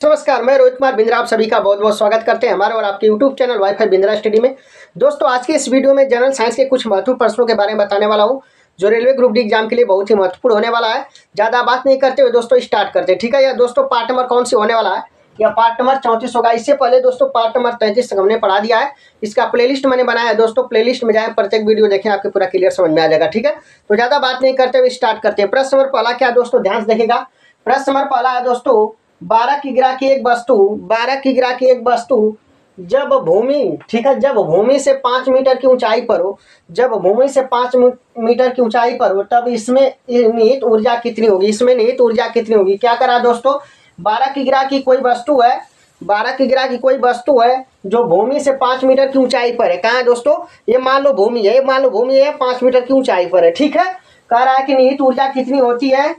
नमस्कार, मैं रोहित कुमार बिंद्रा आप सभी का बहुत बहुत स्वागत करते हैं हमारे और आपके YouTube channel wifi Bindra study में। दोस्तों, आज के इस वीडियो में जनरल साइंस के कुछ महत्वपूर्ण प्रश्नों के बारे में बताने वाला हूं जो रेलवे ग्रुप डी एग्जाम के लिए बहुत ही महत्वपूर्ण होने वाला है। ज़्यादा बात नहीं करते हुए दोस्तों स्टार्ट करते हैं, ठीक है। या दोस्तों पार्ट नंबर कौन सी होने वाला है, या पार्ट नंबर 34 होगा। इससे पहले दोस्तों पार्ट नंबर 33 हमने पढ़ा दिया है। इसका प्लेलिस्ट मैंने बनाया है दोस्तों, प्लेलिस्ट में जाए, प्रत्येक वीडियो देखें, आपको पूरा क्लियर समझ में आ जाएगा, ठीक है। तो ज़्यादा बात नहीं करते हुए स्टार्ट करते हैं। प्रश्न नंबर पहला क्या दोस्तों, ध्यान से देखिएगा। प्रश्न नंबर पहला है दोस्तों, 12 किग्रा की एक वस्तु जब भूमि, ठीक है, जब भूमि से 5 मीटर की ऊंचाई पर हो, जब भूमि से 5 मीटर की ऊंचाई पर हो, तब इसमें निहित ऊर्जा कितनी होगी। इसमें निहित ऊर्जा कितनी होगी। क्या करा दोस्तों, 12 किग्रा की कोई वस्तु है, 12 किग्रा की कोई वस्तु है जो भूमि से 5 मीटर की ऊंचाई पर है। कहाँ है दोस्तों, ये मान लो भूमि है, 5 मीटर की ऊंचाई पर है, ठीक है। कह रहा है कि निहित ऊर्जा कितनी होती है,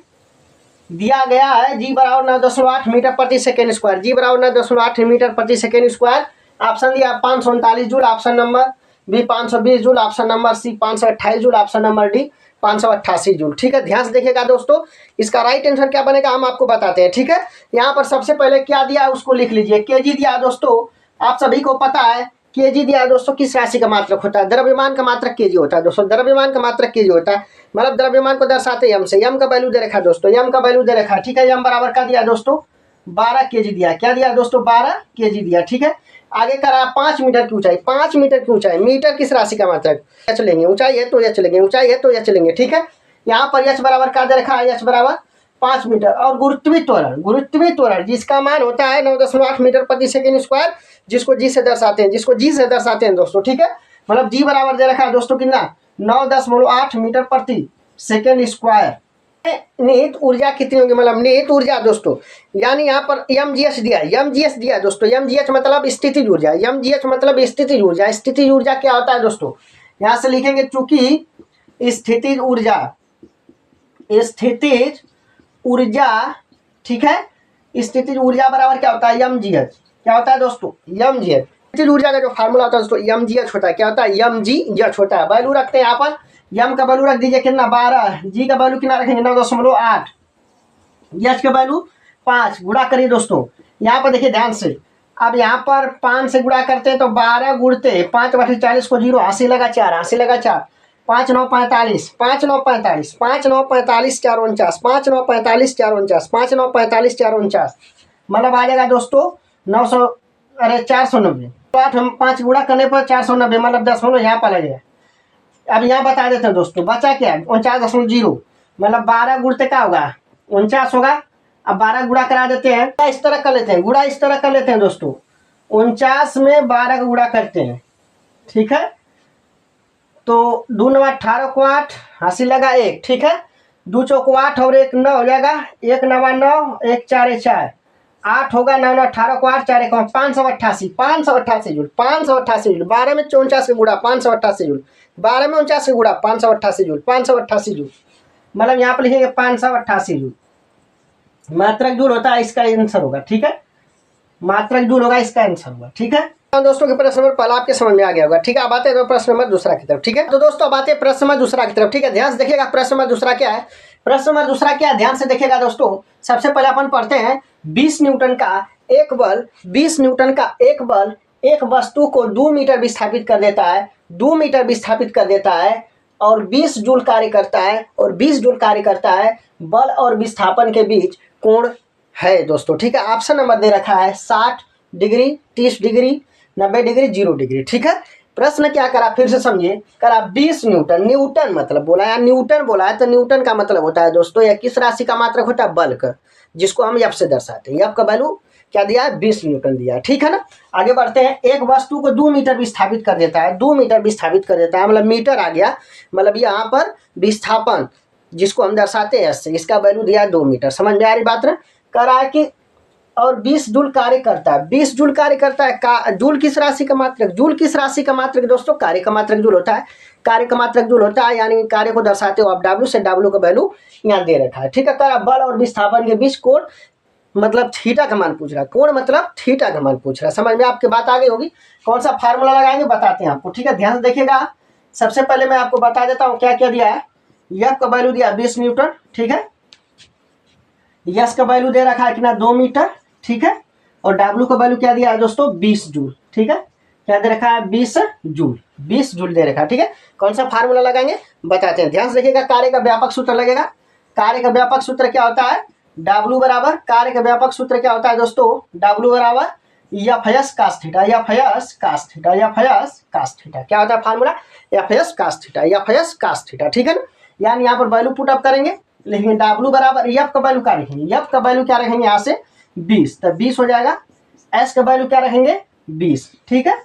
दिया गया है जी बराबर 9.8 मीटर प्रति सेकेंड स्क्वायर। जी बराबर 9.8 मीटर प्रति सेकेंड स्क्वायर। ऑप्शन दिया 539 joule, option number B 520 joule, option number C 528 joule, option number D 588 joule, ठीक है। ध्यान से देखिएगा दोस्तों, इसका राइट आंसर क्या बनेगा हम आपको बताते हैं, ठीक है। यहाँ पर सबसे पहले क्या दिया है उसको लिख लीजिए। केजी दिया दोस्तों, आप सभी को पता है केजी दिया दोस्तों, किस राशि का मात्रक होता है। द्रव्यमान का मात्रक केजी होता है दोस्तों, द्रव्यमान का मात्रक केजी होता है। मतलब द्रव्यमान को दर्शाते हैं एम से। एम का वैल्यू दे रखा है दोस्तों, एम का वैल्यू दे रखा है, ठीक है। एम बराबर का दिया दोस्तों 12 केजी दिया। क्या दिया दोस्तों, 12 केजी दिया, ठीक है। आगे करा 5 मीटर की ऊंचाई, 5 मीटर की ऊंचाई, मीटर किस राशि का मात्रक, एच लेंगे, ऊंचाई है तो एच लेंगे, ऊंचाई है तो एच लेंगे, ठीक है। यहाँ पर एच बराबर का दे रखा है, एच बराबर 5 मीटर। और गुरुत्वीय त्वरण जिसका मान होता है 9.8 मीटर प्रति सेकेंड स्क्वायर, जिसको जी से दर्शाते हैं दोस्तों, ठीक है। मतलब जी बराबर दे रखा है दोस्तों कितना, 9.8 मीटर प्रति सेकेंड स्क्वायर। निहित ऊर्जा कितनी होगी, मतलब निहित ऊर्जा दोस्तों, यानी यहाँ पर mgh दिया दोस्तों। mgh मतलब स्थितिज ऊर्जा, mgh मतलब स्थितिज ऊर्जा। स्थितिज ऊर्जा क्या होता है दोस्तों, यहाँ से लिखेंगे, चूंकि स्थितिज ऊर्जा, ठीक है। स्थितिज ऊर्जा बराबर क्या होता है, mgh। क्या होता है दोस्तों, mgh। स्थितिज ऊर्जा का जो फार्मूला होता है दोस्तों, mgh होता है। क्या होता है, mgh होता है। वैल्यू रखते हैं यहाँ पर, एम का वैल्यू रख दीजिए कितना, 12। जी का वैल्यू कितना रखेंगे, 9.8। एच का वैल्यू 5। गुणा करिए दोस्तों, यहाँ पर देखिए ध्यान से। अब यहाँ पर 5 से गुणा करते हैं तो 12 गुणते 5 बटे 40 को 0, 80 लगा 4, 80 लगा 4, 5 9 45, 5 9 45, 5 9 45 4 49, 5 9 45 4 49, 5 9 45 4 49, मतलब आ जाएगा दोस्तों 900, अरे 490। 8 हम 5 गुणा करने पर 490, मतलब 10 यहाँ पर लगेगा। अब यहाँ बता देते हैं दोस्तों, बचा क्या, 49.0, मतलब 12 गुणते क्या होगा, 49 होगा। अब 12 गुणा करा देते हैं, इस तरह कर लेते हैं, गुणा इस तरह कर लेते हैं दोस्तों। 49 में 12 का गुणा करते हैं, ठीक है। तो 2 9 18 को 8, 80 लगा 1, ठीक है। 2 चौक 8 और 1 9 हो जाएगा, 1 9 9, 1 4 4, 8 होगा, 9 9 18 को 8, 4 1 588 जूल, 588 जूल। 12 में 49 का गुणा 588 जूल, 12 में 49 का गुणा 588 जूल, 588 जूल, मतलब यहाँ पर लिखेंगे 588 जूल। मात्रक जूल होता है, इसका आंसर होगा, ठीक है। मात्रक जूल होगा, इसका आंसर होगा, ठीक है। दोस्तों के प्रश्न नंबर पहला आपके समझ में आ गया होगा, ठीक है। अब आते हैं प्रश्न नंबर दूसरा की तरफ, ठीक है। तो दोस्तों अब आते हैं प्रश्न नंबर दूसरा की तरफ, ठीक है। ध्यान से देखिएगा प्रश्न नंबर दूसरा क्या है। प्रश्न नंबर दूसरा क्या है, ध्यान से देखिएगा दोस्तों। सबसे पहले अपन पढ़ते हैं 20 न्यूटन का एक बल, 20 न्यूटन का एक बल एक वस्तु को 2 मीटर विस्थापित कर देता है, 2 मीटर विस्थापित कर देता है और 20 जूल कार्य करता है, और 20 जूल कार्य करता है। बल और विस्थापन के बीच कोण है दोस्तों, ठीक है। ऑप्शन नंबर दे रखा है 60 डिग्री, 30 डिग्री, 90 डिग्री, 0 डिग्री, ठीक है। प्रश्न क्या करा, फिर से समझिए। करा 20 न्यूटन, न्यूटन मतलब बोला है, न्यूटन बोला है, तो न्यूटन का मतलब होता है दोस्तों, या किस राशि का मात्रक होता है, बल का, जिसको हम एफ से दर्शाते हैं। एफ का वैल्यू क्या दिया है, 20 न्यूटन दिया है, ठीक है ना। आगे बढ़ते हैं। एक वस्तु को 2 मीटर विस्थापित कर देता है, 2 मीटर विस्थापित कर देता है, मतलब मीटर आ गया, मतलब यहाँ पर विस्थापन जिसको हम दर्शाते हैं एस से, इसका वैल्यू दिया है 2 मीटर। समझ में आ रही बात ना। कह रहा है कि और 20 जूल कार्य करता है, 20 जूल कार्य करता है। जूल किस राशि का मात्रक, जूल किस राशि का मात्रक दोस्तों, कार्य का मात्रक जूल होता है, कार्य का मात्रक जूल होता है, यानी कार्य को दर्शाते हो आप डब्ल्यू से, डब्ल्यू का वैल्यू यहाँ दे रखा है, ठीक है। कह बल और विस्थापन के बीच कोण, मतलब थीटा का मान पूछ रहा है, कोण मतलब थीटा का मान पूछ रहा है। समझ में आपकी बात आ गई होगी। कौन सा फार्मूला लगाएंगे बताते हैं आपको, ठीक है। ध्यान से देखिएगा। सबसे पहले मैं आपको बता देता हूँ क्या क्या दिया है। एफ का वैल्यू दिया 20 न्यूटन, ठीक है। यस का वैल्यू दे रखा है कितना, 2 मीटर, ठीक है। और W का वैल्यू क्या दिया है दोस्तों 20 जूल। ठीक है, क्या दे रखा है 20 जूल, 20 जूल दे रखा है। ठीक है, कौन सा फार्मूला लगाएंगे बताते हैं, ध्यान से देखिएगा। कार्य का व्यापक सूत्र लगेगा। कार्य का व्यापक सूत्र क्या होता है, W बराबर, कार्य का व्यापक सूत्र क्या होता है दोस्तों, W बराबर F S cos theta, F S cos theta, F S cos theta. क्या होता है formula, F S cos theta, F S cos theta. ठीक है ना, यानी यहाँ पर वैल्यू पुट अप करेंगे, लिखेंगे W बराबर एफ का वैल्यू क्या रखेंगे, एफ का वैल्यू क्या रखेंगे यहाँ से 20, तो 20 हो जाएगा। एस का वैल्यू क्या रखेंगे 20। ठीक है,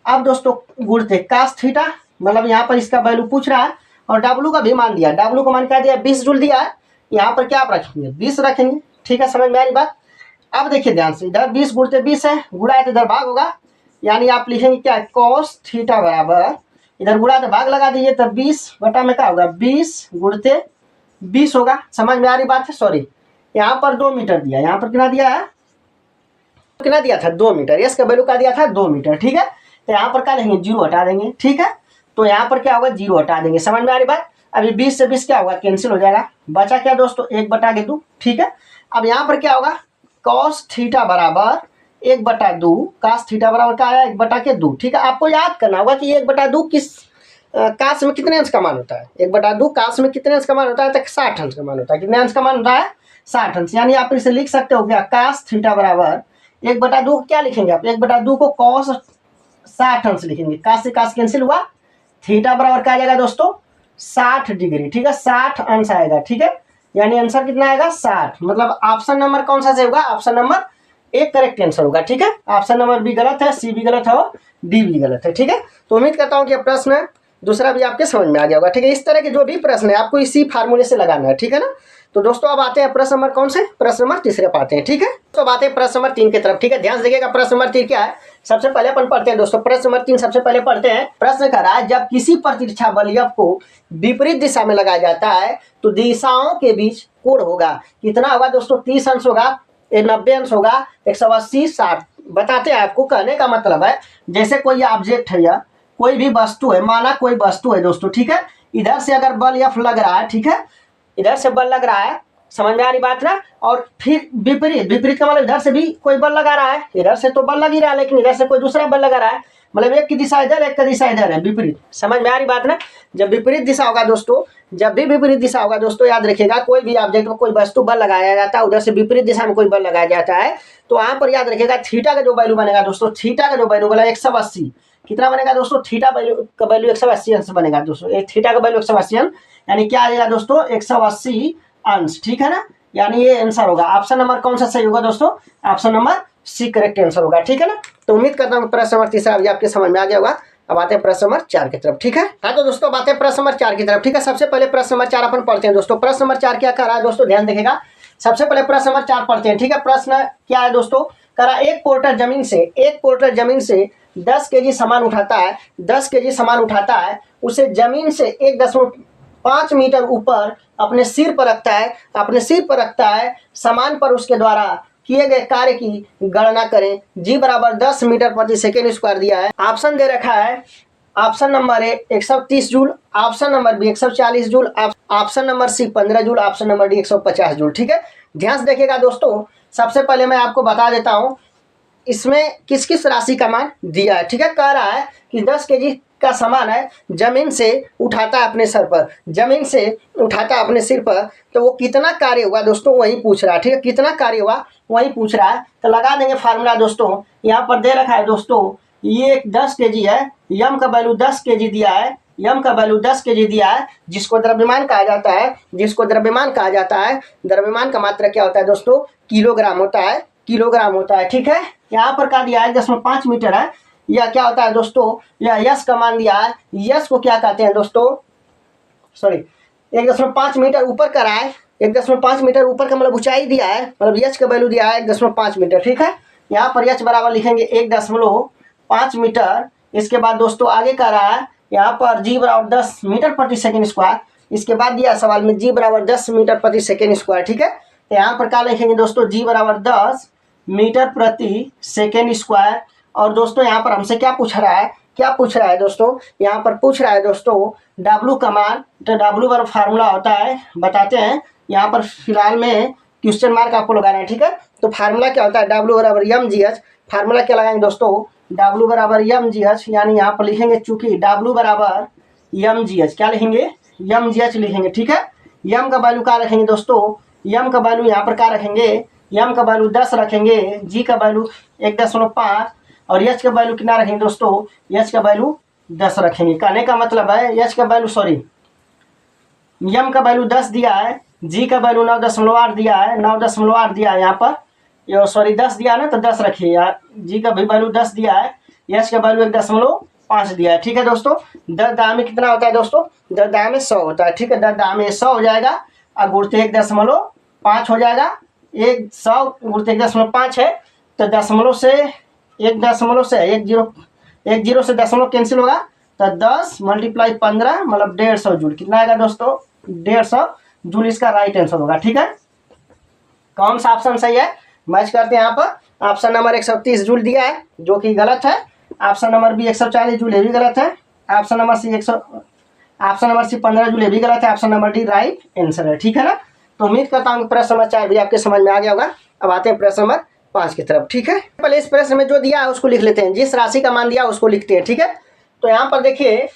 अब दोस्तों गुणते कास थीटा, मतलब यहाँ पर इसका वैल्यू पूछ रहा है और W का भी मान दिया, W का मान क्या दिया 20 जूल दिया है, यहाँ पर क्या आप रखेंगे 20 रखेंगे। ठीक है, समझ में आ रही बात। अब देखिए ध्यान से, इधर 20 गुणते 20 है, गुणा है तो इधर भाग होगा, यानी आप लिखेंगे क्या कॉस थीटा बराबर, इधर गुणा तो भाग लगा दीजिए, तब 20 बटा में क्या होगा 20 गुणते 20 होगा। समझ में आ रही बात है। सॉरी, यहाँ पर 2 मीटर दिया, यहाँ पर कितना दिया है, कितना दिया था 2 मीटर, इसका वैल्यू क्या दिया था 2 मीटर। ठीक है, तो यहाँ पर क्या लेंगे 0 हटा देंगे। ठीक है, तो यहाँ पर क्या होगा 0 हटा देंगे। समझ में आ रही बात। अभी 20 से 20 क्या होगा कैंसिल हो जाएगा, बचा क्या दोस्तों 1/2। ठीक है, अब यहाँ पर क्या होगा कॉस थीटा बराबर 1/2, कास थीटा बराबर क्या आया 1/2। ठीक है, आपको याद करना होगा कि 1/2 किस कास में कितने अंश का मान होता है, 1/2 कास में कितने अंश का मान होता है, तो 60 अंश का मान होता है। कितने अंश का मान होता है 60 अंश, यानी आप इसे लिख सकते हो क्या कास थीटा बराबर 1/2 क्या लिखेंगे आप 1/2 को कॉस 60 अंश लिखेंगे, कास से कास कैंसिल हुआ, थीटा बराबर क्या आ जाएगा दोस्तों 60 डिग्री। ठीक है, 60 अंश आएगा। ठीक है, यानी आंसर कितना आएगा 60, मतलब ऑप्शन नंबर कौन सा से होगा, ऑप्शन नंबर एक करेक्ट आंसर होगा। ठीक है, ऑप्शन नंबर बी गलत है, सी भी गलत है और डी भी गलत है। ठीक है, तो उम्मीद करता हूँ कि प्रश्न दूसरा भी आपके समझ में आ गया होगा। ठीक है, इस तरह के जो भी प्रश्न है आपको इसी फार्मूले से लगाना है। ठीक है ना, तो दोस्तों अब आते हैं प्रश्न नंबर कौन से, प्रश्न नंबर तीसरे पाते हैं। ठीक है, तो अब आते हैं प्रश्न नंबर 3 की तरफ। ठीक है, ध्यान से देखिएगा प्रश्न नंबर 3 क्या है, सबसे पहले अपन पढ़ते हैं दोस्तों प्रश्न नंबर 3 सबसे पहले पढ़ते हैं। प्रश्न कर रहा है जब किसी प्रतिरक्षा बल F को विपरीत दिशा में लगाया जाता है तो दिशाओं के बीच कोण होगा, कितना होगा दोस्तों 30 अंश होगा, 90 अंश होगा, 180, 60। बताते हैं आपको, कहने का मतलब है जैसे कोई ऑब्जेक्ट है या कोई भी वस्तु है, माना कोई वस्तु है दोस्तों। ठीक है, इधर से अगर बल F लग रहा है, ठीक है, इधर से बल लग रहा है, समझ में आ रही बात ना, और फिर विपरीत, विपरीत का मतलब इधर से भी कोई बल लगा रहा है, इधर से तो बल लग ही रहा है लेकिन इधर से कोई दूसरा बल लगा रहा है, मतलब एक की दिशा इधर एक की दिशा इधर है, विपरीत। समझ में आ रही बात ना, जब विपरीत दिशा होगा दोस्तों, जब भी विपरीत दिशा होगा दोस्तों, याद रखिएगा कोई भी ऑब्जेक्ट में कोई वस्तु बल लगाया जाता है, उधर से विपरीत दिशा में कोई बल लगाया जाता है, तो वहां पर याद रखिएगा थीटा का जो वैल्यू बनेगा दोस्तों, थीटा का जो वैल्यू बनेगा 180, कितना बनेगा दोस्तों थीटा का वैल्यू 180 अंश बनेगा दोस्तों, एक थीटा का वैल्यू 180 अंश, यानी क्या आ जाएगा दोस्तों 180 अंश। ठीक है ना, यानी ये आंसर होगा। ऑप्शन नंबर कौन सा सही होगा दोस्तों, option number C correct answer होगा। ठीक है ना, तो उम्मीद करता हूँ प्रश्न नंबर तीसरा अभी आपके समझ में आ गया होगा। अब आते हैं प्रश्न नंबर 4 की तरफ। ठीक है, हाँ तो दोस्तों बातें प्रश्न नंबर 4 की तरफ। ठीक है, सबसे पहले प्रश्न नंबर 4 अपन पढ़ते हैं दोस्तों। प्रश्न नंबर 4 क्या कर रहा है दोस्तों, ध्यान देखिएगा, सबसे पहले प्रश्न नंबर 4 पढ़ते हैं। ठीक है, प्रश्न क्या है दोस्तों, करा एक पोर्टर जमीन से 10 केजी सामान उठाता है, 10 केजी सामान उठाता है, उसे जमीन से 1.5 मीटर ऊपर अपने सिर पर रखता है, सामान पर उसके द्वारा किए गए कार्य की गणना करें। जी बराबर 10 मीटर प्रति सेकेंड स्क्वायर दिया है। ऑप्शन दे रखा है, option number A 130 joule, option number B 140 joule, option number C 15 joule, option number D 150 joule. ठीक है, ध्यान से देखिएगा दोस्तों, सबसे पहले मैं आपको बता देता हूं इसमें किस किस राशि का मान दिया है। ठीक है, कह रहा है कि 10 केजी का सामान है, जमीन से उठाता है अपने सर पर, जमीन से उठाता है अपने सिर पर, तो वो कितना कार्य हुआ दोस्तों वही पूछ रहा है। ठीक है, कितना कार्य हुआ वही पूछ रहा है, तो लगा देंगे फार्मूला दोस्तों। यहाँ पर दे रखा है दोस्तों, ये 10 केजी है, यम का वैल्यू 10 केजी दिया है, यम का वैल्यू 10 केजी दिया है, जिसको द्रव्यमान कहा जाता है, द्रव्यमान का मात्रा क्या होता है दोस्तों, किलोग्राम होता है। ठीक है, यहाँ पर क्या दिया है 1.5 मीटर है, यह क्या होता है दोस्तों, यह यश का मान दिया है, यश को क्या कहते हैं दोस्तों, सॉरी 1.5 मीटर ऊपर का रहा है, 1.5 मीटर ऊपर का मतलब ऊंचाई दिया है, मतलब यश का वैल्यू दिया है 1.5 मीटर। ठीक है, यहाँ पर यश बराबर लिखेंगे 1.5 मीटर। इसके बाद दोस्तों आगे का रहा है, यहाँ पर जी बराबर 10 मीटर प्रति सेकेंड स्क्वायर, इसके बाद दिया सवाल में जी बराबर 10 मीटर प्रति सेकेंड स्क्वायर। ठीक है, तो यहाँ पर क्या लिखेंगे दोस्तों, जी बराबर 10 मीटर प्रति सेकेंड स्क्वायर। और दोस्तों यहाँ पर हमसे क्या पूछ रहा है दोस्तों, यहाँ पर पूछ रहा है दोस्तों W का मान, तो W बराबर फार्मूला होता है, बताते हैं यहाँ पर फिलहाल में क्वेश्चन मार्क आपको लगाना है। ठीक है, तो फार्मूला क्या होता है, डब्ल्यू बराबर एम जी एच। फार्मूला क्या लगाएंगे दोस्तों, डब्ल्यू बराबर एम जी एच, यानी यहाँ पर लिखेंगे चूंकि डब्ल्यू बराबर एम जी एच, क्या लिखेंगे, एम जी एच लिखेंगे, ठीक है। एम का वैल्यू क्या रखेंगे दोस्तों, एम का वैल्यू यहाँ पर क्या रखेंगे, एम का वैल्यू 10 रखेंगे, जी का वैल्यू 1.5 और एच का वैल्यू कितना रखेंगे दोस्तों, एच का वैल्यू 10 रखेंगे। कहने का मतलब है एच का वैल्यू एम का वैल्यू 10 दिया है, जी का वैल्यू 9.8 दिया है, 9.8 दिया है यहाँ पर, 10 दिया है ना, तो 10 रखिए यार। जी का भी वैल्यू 10 दिया है, एच का वैल्यू 1.5 दिया है, ठीक है दोस्तों। 10 दामे कितना होता है दोस्तों, 10 दामे 100 होता है, ठीक है। 10 दामे 100 हो जाएगा और गुणते 1.5 हो जाएगा। 100 गुणते 1.5 है, तो दशमलव से 1 जीरो से दशमलव कैंसिल होगा, तो 10 × 15 मतलब 150 जूल। कितना आएगा दोस्तों, 150 जूल इसका राइट आंसर होगा, ठीक है। कौन सा ऑप्शन सही है, मैच करते हैं यहाँ पर। ऑप्शन नंबर 130 जूल दिया है जो कि गलत है। ऑप्शन नंबर बी 140 जूल, ये भी गलत है। ऑप्शन नंबर सी 15 जूल, ये भी गलत है। Option number D right answer है, ठीक है ना। तो उम्मीद करता हूँ कि प्रश्न नंबर 4 भी आपके समझ में आ गया होगा। अब आते हैं प्रश्न नंबर 5 की तरफ, ठीक है। पहले इस प्रश्न में जो दिया है उसको लिख लेते हैं, जिस राशि का मान दिया उसको लिखते हैं, ठीक है। तो यहाँ पर देखिए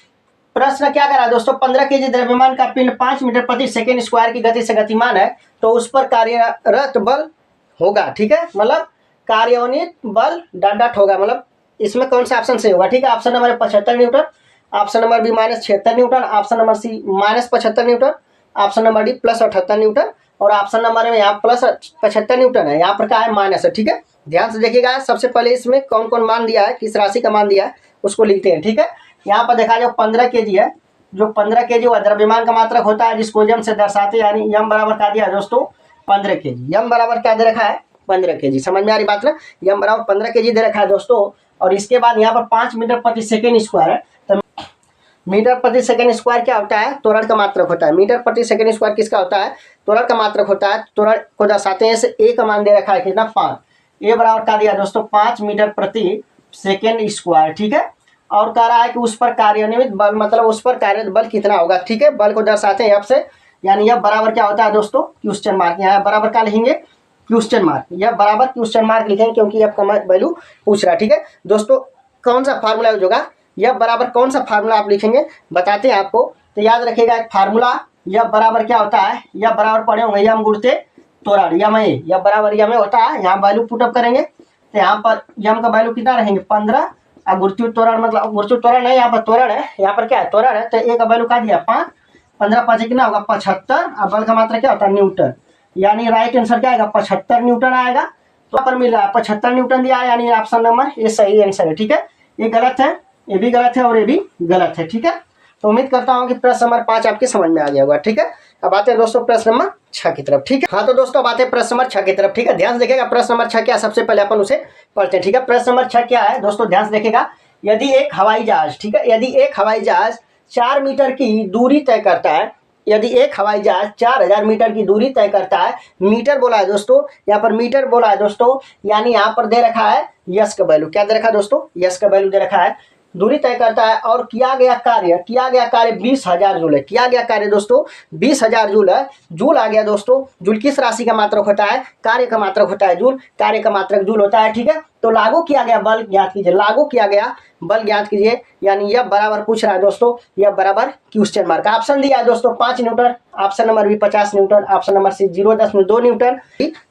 प्रश्न क्या करा है दोस्तों, 15 केजी द्रव्यमान का पिंड 5 मीटर प्रति सेकेंड स्क्वायर की गति से गतिमान है, तो उस पर कार्यरत बल होगा, ठीक है। मतलब कार्यान्वित बल डॉट होगा, मतलब इसमें कौन सा ऑप्शन सही होगा, ठीक है। Option number 75 newton, option number B -76 newton, option number C -75 newton, option number D +78 newton और ऑप्शन नंबर में यहाँ +75 न्यूटन है, यहाँ पर क्या है माइनस है, ठीक है। ध्यान से देखिएगा, सबसे पहले इसमें कौन कौन मान दिया है, किस राशि का मान दिया है उसको लिखते हैं, ठीक है। यहाँ पर देखा जाए 15 केजी है, जो 15 केजी वह द्रव्यमान का मात्रक होता है जिसको एम से दर्शाते हैं, यानी एम बराबर क्या दिया है दोस्तों 15 केजी। एम बराबर क्या दे रखा है 15 केजी, समझ में आ रही बात ना। एम बराबर 15 केजी दे रखा है दोस्तों। और इसके बाद यहाँ पर 5 मीटर प्रति सेकेंड स्क्वायर है, तो मीटर प्रति सेकेंड स्क्वायर क्या होता है, त्वरण का मात्रक होता है। मीटर प्रति सेकेंड स्क्वायर किसका होता है, त्वरण का मात्रक होता है। त्वरण को दर्शाते हैं, इसे ए का मान दे रखा है कितना 5, ए बराबर क्या दिया दोस्तों 5 मीटर प्रति सेकेंड स्क्वायर, ठीक है। और कह रहा है कि उस पर कार्यान्वित बल, मतलब उस पर कार्यरत बल कितना होगा, ठीक है। बल को दर्शाते हैं एफ से, यानी यह बराबर क्या होता है दोस्तों क्वेश्चन मार्क, यहाँ बराबर क्या लिखेंगे क्वेश्चन मार्क, यह बराबर क्वेश्चन मार्क लिखेंगे क्योंकि एफ का वैल्यू पूछ रहा है, ठीक है दोस्तों। कौन सा फार्मूला यूज होगा, यह बराबर कौन सा फार्मूला आप लिखेंगे बताते हैं आपको, तो याद रखिएगा एक फार्मूला, यह बराबर क्या होता है, यह बराबर पढ़े होंगे यम गुणते त्वरण, यम ए, यह बराबर यम ए होता है। यहाँ वैल्यू पुटअप करेंगे तो यहाँ पर यम का वैल्यू कितना रहेंगे 15 और गुरुत्वीय त्वरण, मतलब गुरुत्वीय त्वरण है, यहाँ पर त्वरण है, यहाँ पर क्या है त्वरण है, तो ए का वैल्यू क्या दिया 5, 15 5 कितना होगा 75 और बल का मात्रा क्या होता है न्यूटन, यानी राइट आंसर क्या आएगा 75 न्यूटन आएगा। तो यहाँ पर मिल रहा है 75 न्यूटन दिया है, यानी ऑप्शन नंबर ये सही आंसर है, ठीक है। ये गलत है, ये भी गलत है और ये भी गलत है, ठीक है। तो उम्मीद करता हूँ कि प्रश्न नंबर 5 आपके समझ में आ गया होगा, ठीक है। अब आते हैं दोस्तों प्रश्न नंबर 6 की तरफ, ठीक है। हाँ तो दोस्तों अब आते हैं प्रश्न नंबर 6 की तरफ, ठीक है। ध्यान से देखिएगा प्रश्न नंबर 6 क्या, सबसे पहले अपन उसे पढ़ते हैं, ठीक है। प्रश्न नंबर 6 क्या है दोस्तों, ध्यान से देखिएगा। यदि एक हवाई जहाज, ठीक है, यदि एक हवाई जहाज 4 मीटर की दूरी तय करता है, यदि एक हवाई जहाज 4000 मीटर की दूरी तय करता है, मीटर बोला है दोस्तों, यहाँ पर मीटर बोला है दोस्तों, यानी यहाँ पर दे रखा है यस का वैल्यू, क्या दे रखा है दोस्तों यस का वैल्यू दे रखा है, दूरी तय करता है और किया गया कार्य 20,000 जूल है, किया गया कार्य दोस्तों 20,000 जूल है। जूल आ गया दोस्तों, जूल किस राशि का मात्रक होता है, कार्य का मात्रक होता है जूल, कार्य का मात्रक जूल होता है, ठीक है। तो लागू किया गया बल ज्ञात कीजिए, लागू किया गया बल ज्ञात कीजिए, यानी यह बराबर पूछ रहा है दोस्तों, यह बराबर क्वेश्चन मार्क। ऑप्शन दिया है दोस्तों 5 newton, option number B 50 newton, option number C 0.2 newton,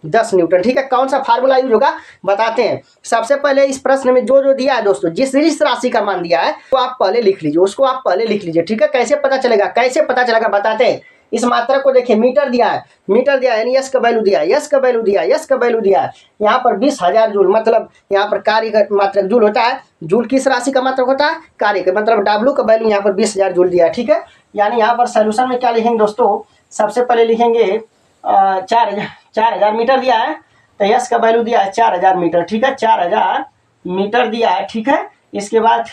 10 newton, ठीक है। कौन सा फार्मूला यूज होगा बताते हैं। सबसे पहले इस प्रश्न में जो दिया है दोस्तों, जिस राशि का मान दिया है वो आप पहले लिख लीजिए, उसको आप पहले लिख लीजिए, ठीक है। कैसे पता चलेगा, कैसे पता चलेगा बताते हैं। इस मात्रक को देखिए, मीटर दिया है, मीटर दिया है यानी यस का वैल्यू दिया है, यस का वैल्यू दिया है, यस का वैल्यू दिया है। यहाँ पर 20,000 जूल, मतलब यहाँ पर कार्य का मात्रक जूल होता है। जूल किस राशि का मात्रक होता है, कार्य का, मतलब डब्ल्यू का वैल्यू यहाँ पर 20,000 जूल दिया है, ठीक है। यानी यहाँ पर सोल्यूशन में क्या लिखेंगे दोस्तों, सबसे पहले लिखेंगे 4,000 मीटर दिया है, तो यस का वैल्यू दिया है 4,000 मीटर, ठीक है, 4,000 मीटर दिया है, ठीक है। इसके बाद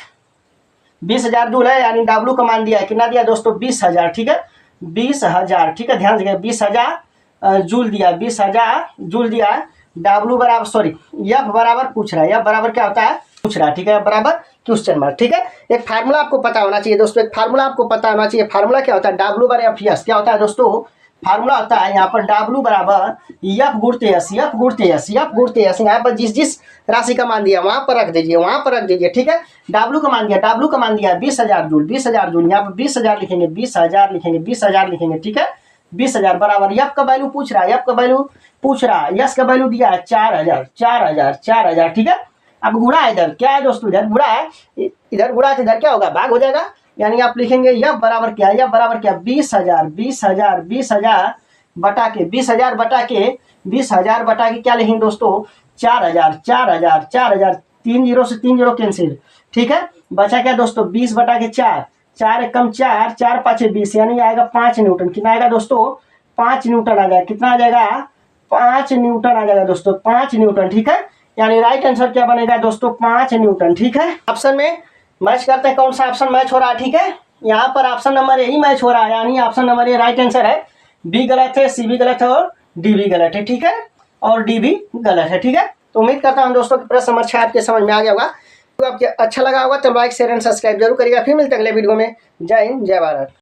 20,000 जूल है, यानी डब्ल्यू का मान दिया है, कितना दिया दोस्तों 20,000, ठीक है, 20,000, ठीक है। ध्यान दीजिए 20,000 जूल दिया, 20,000 जूल दिया है। डब्ल्यू बराबर, सॉरी एफ बराबर पूछ रहा है, एफ बराबर क्या होता है पूछ रहा है, ठीक है, बराबर क्वेश्चन मार्क, ठीक है। एक फार्मूला आपको पता होना चाहिए दोस्तों, एक फार्मूला आपको पता होना चाहिए। फार्मूला क्या होता है, डब्ल्यू बार एफ यस क्या होता है दोस्तों, फार्मूला होता है यहाँ पर W बराबर एफ गुणते एस, एफ गुणते एस, एफ गुणते एस। यहाँ पर जिस जिस राशि का मान दिया वहाँ पर रख दीजिए, वहाँ पर रख दीजिए, ठीक है। W का मान दिया, W का मान दिया 20,000 जूल, 20,000 जूल। यहाँ पर 20,000 लिखेंगे, 20,000 लिखेंगे, 20,000 लिखेंगे, ठीक है। 20,000 बराबर एफ का वैल्यू पूछ रहा है, एफ का वैल्यू पूछ रहा है, यस का वैल्यू दिया है 4,000, 4,000, 4,000, ठीक है। अब गुणा है, इधर क्या है दोस्तों, इधर गुणा है, इधर गुणा है तो इधर क्या होगा, भाग हो जाएगा। यानी आप लिखेंगे एफ बराबर क्या, एफ बराबर क्या 20,000, 20,000, 20,000 बटा के 20,000 बटा के 20,000 बटा के क्या लिखेंगे दोस्तों 4,000, 4,000, 4,000, 3 जीरो से 3 जीरो कैंसिल, ठीक है। बचा क्या दोस्तों 20 बटा के 4, 4 एक कम 4, 4 पाँचे 20, यानी आएगा 5 न्यूटन। कितना आएगा दोस्तों 5 न्यूटन आ जाएगा। कितना आ जाएगा 5 न्यूटन आ जाएगा दोस्तों, 5 न्यूटन, ठीक है। यानी राइट आंसर क्या बनेगा दोस्तों 5 न्यूटन, ठीक है। ऑप्शन में मैच करते हैं, कौन सा ऑप्शन मैच हो रहा है, ठीक है। यहाँ पर ऑप्शन नंबर यही मैच हो रहा है, यानी ऑप्शन नंबर ए राइट आंसर है। बी गलत है, सी भी गलत है और डी भी गलत है, ठीक है। और डी भी गलत है, ठीक है। तो उम्मीद करता हूँ दोस्तों कि प्रश्न नंबर 6 आपके समझ में आ गया होगा। तो आपको अच्छा लगा होगा तो लाइक शेयर एंड सब्सक्राइब जरूर करिएगा। फिर मिलते हैं अगले वीडियो में। जय हिंद, जय भारत।